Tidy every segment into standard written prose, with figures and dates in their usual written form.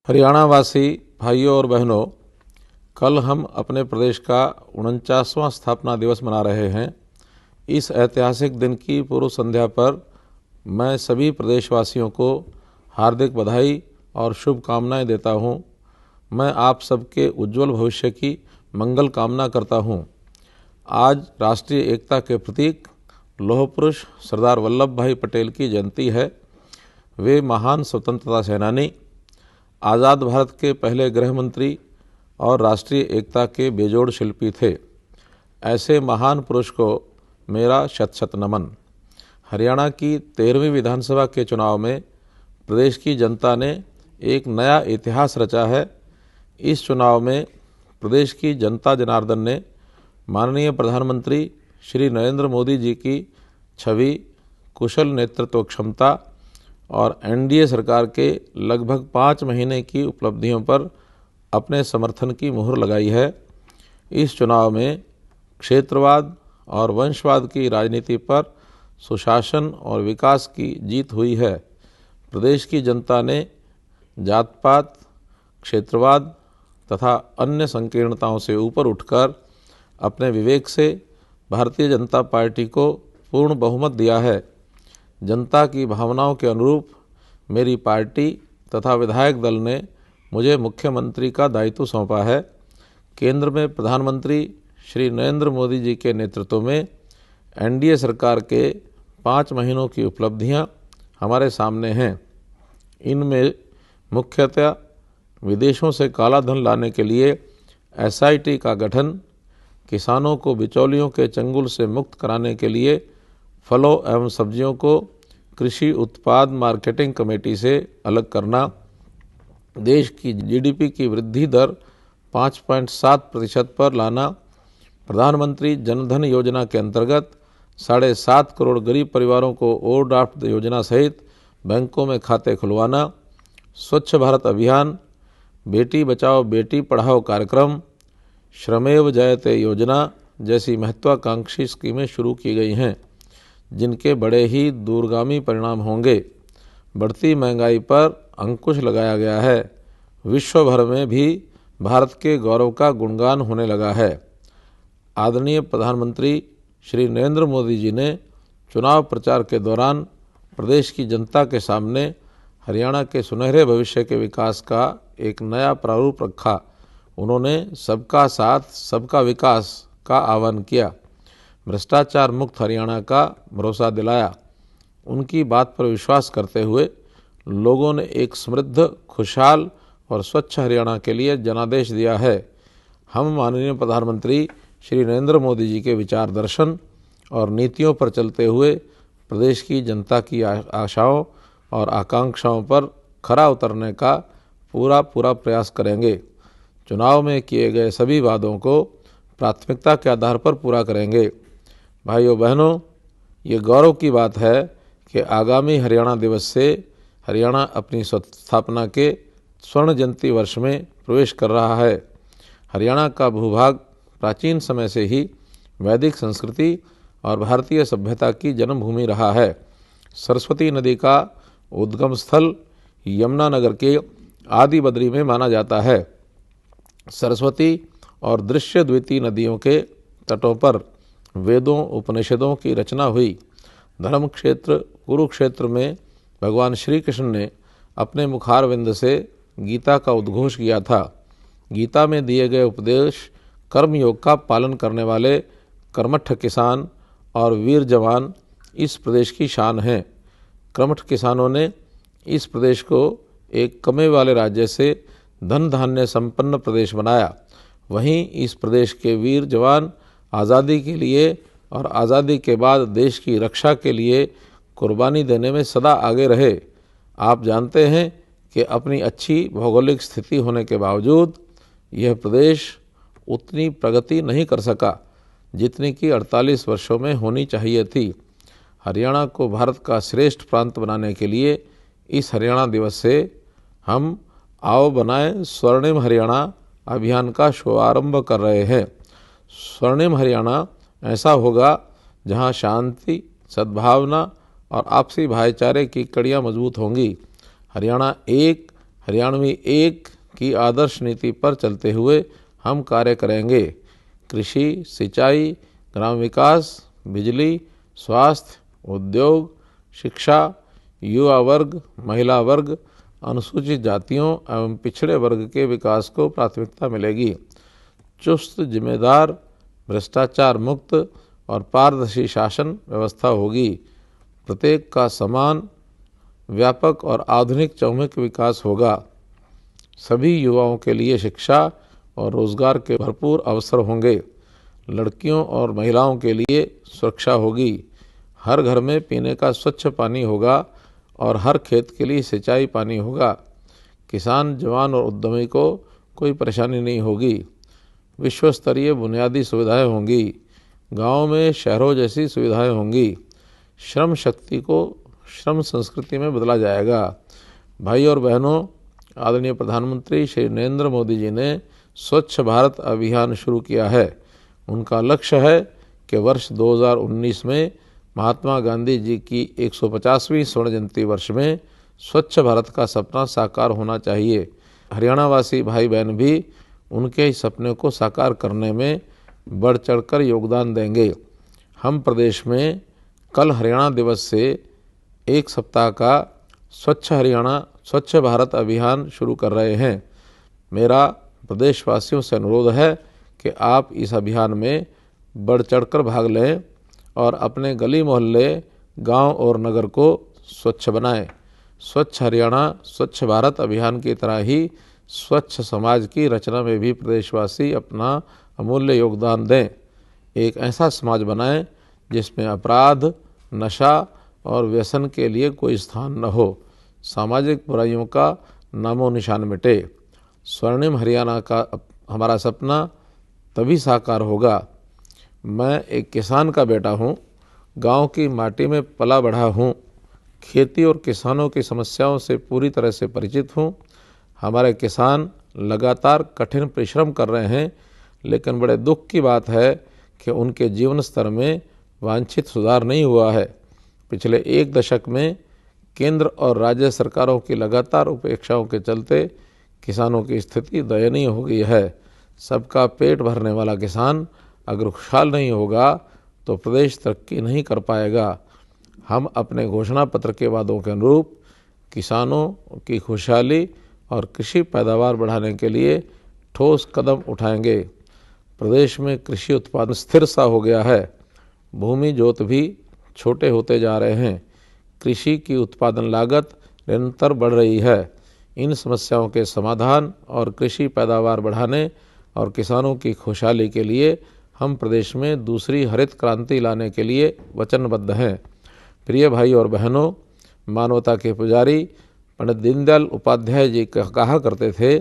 हरियाणा वासी भाइयों और बहनों, कल हम अपने प्रदेश का 49वां स्थापना दिवस मना रहे हैं। इस ऐतिहासिक दिन की पूर्व संध्या पर मैं सभी प्रदेशवासियों को हार्दिक बधाई और शुभकामनाएं देता हूं। मैं आप सबके उज्जवल भविष्य की मंगल कामना करता हूं। आज राष्ट्रीय एकता के प्रतीक लौह पुरुष सरदार वल्लभ भाई पटेल की जयंती है। वे महान स्वतंत्रता सेनानी, आज़ाद भारत के पहले गृह मंत्री और राष्ट्रीय एकता के बेजोड़ शिल्पी थे। ऐसे महान पुरुष को मेरा शत शत नमन। हरियाणा की 13वीं विधानसभा के चुनाव में प्रदेश की जनता ने एक नया इतिहास रचा है। इस चुनाव में प्रदेश की जनता जनार्दन ने माननीय प्रधानमंत्री श्री नरेंद्र मोदी जी की छवि, कुशल नेतृत्व क्षमता और एनडीए सरकार के लगभग 5 महीने की उपलब्धियों पर अपने समर्थन की मुहर लगाई है। इस चुनाव में क्षेत्रवाद और वंशवाद की राजनीति पर सुशासन और विकास की जीत हुई है। प्रदेश की जनता ने जात पात, क्षेत्रवाद तथा अन्य संकीर्णताओं से ऊपर उठकर अपने विवेक से भारतीय जनता पार्टी को पूर्ण बहुमत दिया है। जनता की भावनाओं के अनुरूप मेरी पार्टी तथा विधायक दल ने मुझे मुख्यमंत्री का दायित्व सौंपा है। केंद्र में प्रधानमंत्री श्री नरेंद्र मोदी जी के नेतृत्व में एनडीए सरकार के 5 महीनों की उपलब्धियां हमारे सामने हैं। इनमें मुख्यतः विदेशों से काला धन लाने के लिए एसआईटी का गठन, किसानों को बिचौलियों के चंगुल से मुक्त कराने के लिए फलों एवं सब्जियों को कृषि उत्पाद मार्केटिंग कमेटी से अलग करना, देश की जीडीपी की वृद्धि दर 5.7% पर लाना, प्रधानमंत्री जनधन योजना के अंतर्गत 7.5 करोड़ गरीब परिवारों को ओवरड्राफ्ट योजना सहित बैंकों में खाते खुलवाना, स्वच्छ भारत अभियान, बेटी बचाओ बेटी पढ़ाओ कार्यक्रम, श्रमेव जयते योजना जैसी महत्वाकांक्षी स्कीमें शुरू की गई हैं, जिनके बड़े ही दूरगामी परिणाम होंगे। बढ़ती महंगाई पर अंकुश लगाया गया है। विश्व भर में भी भारत के गौरव का गुणगान होने लगा है। आदरणीय प्रधानमंत्री श्री नरेंद्र मोदी जी ने चुनाव प्रचार के दौरान प्रदेश की जनता के सामने हरियाणा के सुनहरे भविष्य के विकास का एक नया प्रारूप रखा। उन्होंने सबका साथ सबका विकास का आह्वान किया, भ्रष्टाचार मुक्त हरियाणा का भरोसा दिलाया। उनकी बात पर विश्वास करते हुए लोगों ने एक समृद्ध, खुशहाल और स्वच्छ हरियाणा के लिए जनादेश दिया है। हम माननीय प्रधानमंत्री श्री नरेंद्र मोदी जी के विचार दर्शन और नीतियों पर चलते हुए प्रदेश की जनता की आशाओं और आकांक्षाओं पर खरा उतरने का पूरा प्रयास करेंगे। चुनाव में किए गए सभी वादों को प्राथमिकता के आधार पर पूरा करेंगे। भाइयों बहनों, ये गौरव की बात है कि आगामी हरियाणा दिवस से हरियाणा अपनी स्थापना के स्वर्ण जयंती वर्ष में प्रवेश कर रहा है। हरियाणा का भूभाग प्राचीन समय से ही वैदिक संस्कृति और भारतीय सभ्यता की जन्मभूमि रहा है। सरस्वती नदी का उद्गम स्थल यमुनानगर के आदि बद्री में माना जाता है। सरस्वती और दृश्य द्वितीय नदियों के तटों पर वेदों उपनिषदों की रचना हुई। धर्म क्षेत्र कुरुक्षेत्र में भगवान श्री कृष्ण ने अपने मुखारविंद से गीता का उद्घोष किया था। गीता में दिए गए उपदेश कर्म योग का पालन करने वाले कर्मठ किसान और वीर जवान इस प्रदेश की शान हैं। कर्मठ किसानों ने इस प्रदेश को एक कमे वाले राज्य से धन धान्य संपन्न प्रदेश बनाया। वहीं इस प्रदेश के वीर जवान आज़ादी के लिए और आज़ादी के बाद देश की रक्षा के लिए कुर्बानी देने में सदा आगे रहे। आप जानते हैं कि अपनी अच्छी भौगोलिक स्थिति होने के बावजूद यह प्रदेश उतनी प्रगति नहीं कर सका जितनी कि 48 वर्षों में होनी चाहिए थी। हरियाणा को भारत का श्रेष्ठ प्रांत बनाने के लिए इस हरियाणा दिवस से हम आओ बनाए स्वर्णिम हरियाणा अभियान का शुभारंभ कर रहे हैं। स्वर्णिम हरियाणा ऐसा होगा जहां शांति, सद्भावना और आपसी भाईचारे की कड़ियां मजबूत होंगी। हरियाणा एक, हरियाणवी एक की आदर्श नीति पर चलते हुए हम कार्य करेंगे। कृषि, सिंचाई, ग्राम विकास, बिजली, स्वास्थ्य, उद्योग, शिक्षा, युवा वर्ग, महिला वर्ग, अनुसूचित जातियों एवं पिछड़े वर्ग के विकास को प्राथमिकता मिलेगी। चुस्त, जिम्मेदार, भ्रष्टाचार मुक्त और पारदर्शी शासन व्यवस्था होगी। प्रत्येक का समान, व्यापक और आधुनिक चौमुख विकास होगा। सभी युवाओं के लिए शिक्षा और रोजगार के भरपूर अवसर होंगे। लड़कियों और महिलाओं के लिए सुरक्षा होगी। हर घर में पीने का स्वच्छ पानी होगा और हर खेत के लिए सिंचाई पानी होगा। किसान, जवान और उद्यमी को कोई परेशानी नहीं होगी। विश्व स्तरीय बुनियादी सुविधाएं होंगी। गाँव में शहरों जैसी सुविधाएं होंगी। श्रम शक्ति को श्रम संस्कृति में बदला जाएगा। भाई और बहनों, आदरणीय प्रधानमंत्री श्री नरेंद्र मोदी जी ने स्वच्छ भारत अभियान शुरू किया है। उनका लक्ष्य है कि वर्ष 2019 में महात्मा गांधी जी की 150वीं स्वर्ण जयंती वर्ष में स्वच्छ भारत का सपना साकार होना चाहिए। हरियाणावासी भाई बहन भी उनके इस सपने को साकार करने में बढ़ चढ़कर योगदान देंगे। हम प्रदेश में कल हरियाणा दिवस से एक सप्ताह का स्वच्छ हरियाणा स्वच्छ भारत अभियान शुरू कर रहे हैं। मेरा प्रदेशवासियों से अनुरोध है कि आप इस अभियान में बढ़ चढ़कर भाग लें और अपने गली मोहल्ले, गांव और नगर को स्वच्छ बनाएं। स्वच्छ हरियाणा स्वच्छ भारत अभियान की तरह ही स्वच्छ समाज की रचना में भी प्रदेशवासी अपना अमूल्य योगदान दें। एक ऐसा समाज बनाएं जिसमें अपराध, नशा और व्यसन के लिए कोई स्थान न हो। सामाजिक बुराइयों का नामो निशान मिटे। स्वर्णिम हरियाणा का हमारा सपना तभी साकार होगा। मैं एक किसान का बेटा हूँ। गांव की माटी में पला बढ़ा हूँ। खेती और किसानों की समस्याओं से पूरी तरह से परिचित हूँ। हमारे किसान लगातार कठिन परिश्रम कर रहे हैं, लेकिन बड़े दुख की बात है कि उनके जीवन स्तर में वांछित सुधार नहीं हुआ है। पिछले एक दशक में केंद्र और राज्य सरकारों की लगातार उपेक्षाओं के चलते किसानों की स्थिति दयनीय हो गई है। सबका पेट भरने वाला किसान अगर खुशहाल नहीं होगा तो प्रदेश तरक्की नहीं कर पाएगा। हम अपने घोषणा पत्र के वादों के अनुरूप किसानों की खुशहाली और कृषि पैदावार बढ़ाने के लिए ठोस कदम उठाएंगे। प्रदेश में कृषि उत्पादन स्थिर सा हो गया है। भूमि जोत भी छोटे होते जा रहे हैं। कृषि की उत्पादन लागत निरंतर बढ़ रही है। इन समस्याओं के समाधान और कृषि पैदावार बढ़ाने और किसानों की खुशहाली के लिए हम प्रदेश में दूसरी हरित क्रांति लाने के लिए वचनबद्ध हैं। प्रिय भाई और बहनों, मानवता के पुजारी पंडित दीनदयाल उपाध्याय जी कहा करते थे,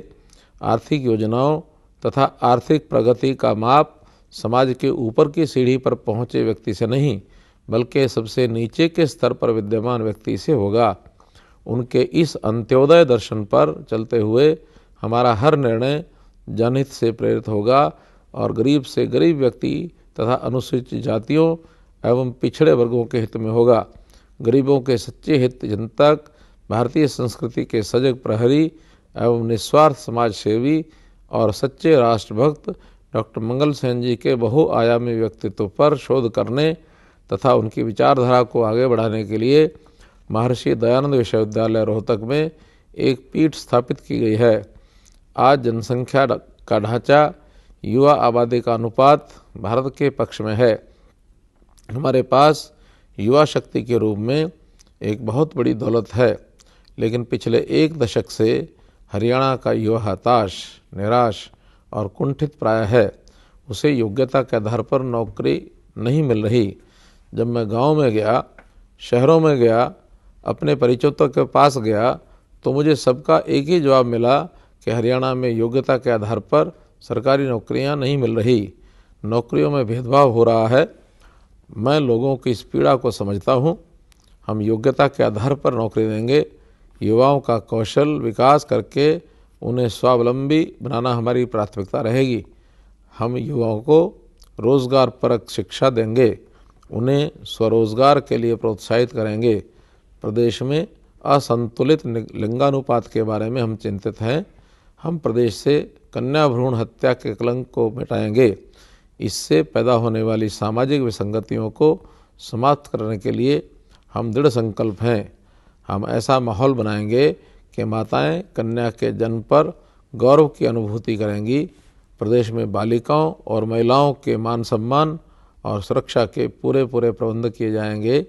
आर्थिक योजनाओं तथा आर्थिक प्रगति का माप समाज के ऊपर की सीढ़ी पर पहुँचे व्यक्ति से नहीं, बल्कि सबसे नीचे के स्तर पर विद्यमान व्यक्ति से होगा। उनके इस अंत्योदय दर्शन पर चलते हुए हमारा हर निर्णय जनहित से प्रेरित होगा और गरीब से गरीब व्यक्ति तथा अनुसूचित जातियों एवं पिछड़े वर्गों के हित में होगा। गरीबों के सच्चे हित चिंतक, भारतीय संस्कृति के सजग प्रहरी एवं निस्वार्थ समाज सेवी और सच्चे राष्ट्रभक्त डॉक्टर मंगल सेन जी के बहुआयामी व्यक्तित्व पर शोध करने तथा उनकी विचारधारा को आगे बढ़ाने के लिए महर्षि दयानंद विश्वविद्यालय रोहतक में एक पीठ स्थापित की गई है। आज जनसंख्या का ढांचा, युवा आबादी का अनुपात भारत के पक्ष में है। हमारे पास युवा शक्ति के रूप में एक बहुत बड़ी दौलत है, लेकिन पिछले एक दशक से हरियाणा का युवा हताश, निराश और कुंठित प्राय है। उसे योग्यता के आधार पर नौकरी नहीं मिल रही। जब मैं गांव में गया, शहरों में गया, अपने परिचितों के पास गया, तो मुझे सबका एक ही जवाब मिला कि हरियाणा में योग्यता के आधार पर सरकारी नौकरियां नहीं मिल रही, नौकरियों में भेदभाव हो रहा है। मैं लोगों की इस पीड़ा को समझता हूं। हम योग्यता के आधार पर नौकरी देंगे। युवाओं का कौशल विकास करके उन्हें स्वावलंबी बनाना हमारी प्राथमिकता रहेगी। हम युवाओं को रोजगार परक शिक्षा देंगे, उन्हें स्वरोजगार के लिए प्रोत्साहित करेंगे। प्रदेश में असंतुलित लिंगानुपात के बारे में हम चिंतित हैं। हम प्रदेश से कन्या भ्रूण हत्या के कलंक को मिटाएंगे। इससे पैदा होने वाली सामाजिक विसंगतियों को समाप्त करने के लिए हम दृढ़ संकल्प हैं। हम ऐसा माहौल बनाएंगे कि माताएं कन्या के जन्म पर गौरव की अनुभूति करेंगी। प्रदेश में बालिकाओं और महिलाओं के मान सम्मान और सुरक्षा के पूरे प्रबंध किए जाएंगे।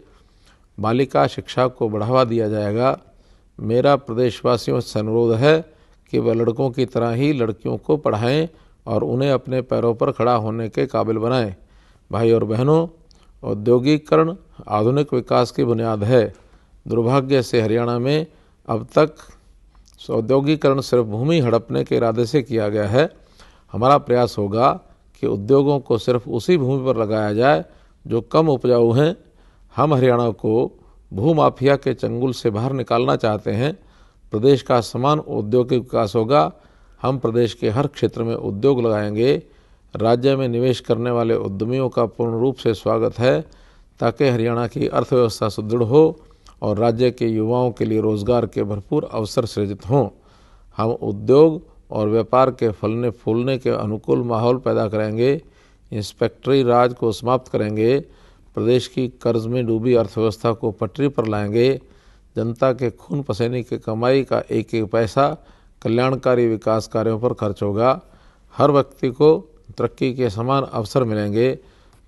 बालिका शिक्षा को बढ़ावा दिया जाएगा। मेरा प्रदेशवासियों से अनुरोध है कि वह लड़कों की तरह ही लड़कियों को पढ़ाएं और उन्हें अपने पैरों पर खड़ा होने के काबिल बनाएं। भाई और बहनों, औद्योगिकरण आधुनिक विकास की बुनियाद है। दुर्भाग्य से हरियाणा में अब तक औद्योगिकरण सिर्फ भूमि हड़पने के इरादे से किया गया है। हमारा प्रयास होगा कि उद्योगों को सिर्फ उसी भूमि पर लगाया जाए जो कम उपजाऊ हैं। हम हरियाणा को भूमाफिया के चंगुल से बाहर निकालना चाहते हैं। प्रदेश का समान औद्योगिक विकास होगा। हम प्रदेश के हर क्षेत्र में उद्योग लगाएंगे। राज्य में निवेश करने वाले उद्यमियों का पूर्ण रूप से स्वागत है ताकि हरियाणा की अर्थव्यवस्था सुदृढ़ हो और राज्य के युवाओं के लिए रोजगार के भरपूर अवसर सृजित हों। हम उद्योग और व्यापार के फलने फूलने के अनुकूल माहौल पैदा करेंगे। इंस्पेक्टरी राज को समाप्त करेंगे। प्रदेश की कर्ज में डूबी अर्थव्यवस्था को पटरी पर लाएंगे। जनता के खून पसीने की कमाई का एक एक पैसा कल्याणकारी विकास कार्यों पर खर्च होगा। हर व्यक्ति को तरक्की के समान अवसर मिलेंगे।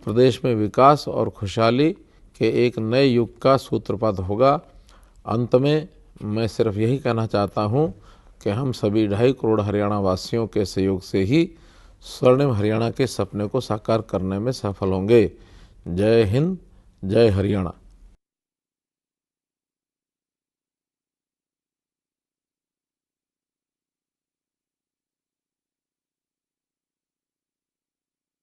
प्रदेश में विकास और खुशहाली के एक नए युग का सूत्रपात होगा। अंत में मैं सिर्फ यही कहना चाहता हूँ कि हम सभी 2.5 करोड़ हरियाणा वासियों के सहयोग से ही स्वर्णिम हरियाणा के सपने को साकार करने में सफल होंगे। जय हिंद, जय हरियाणा।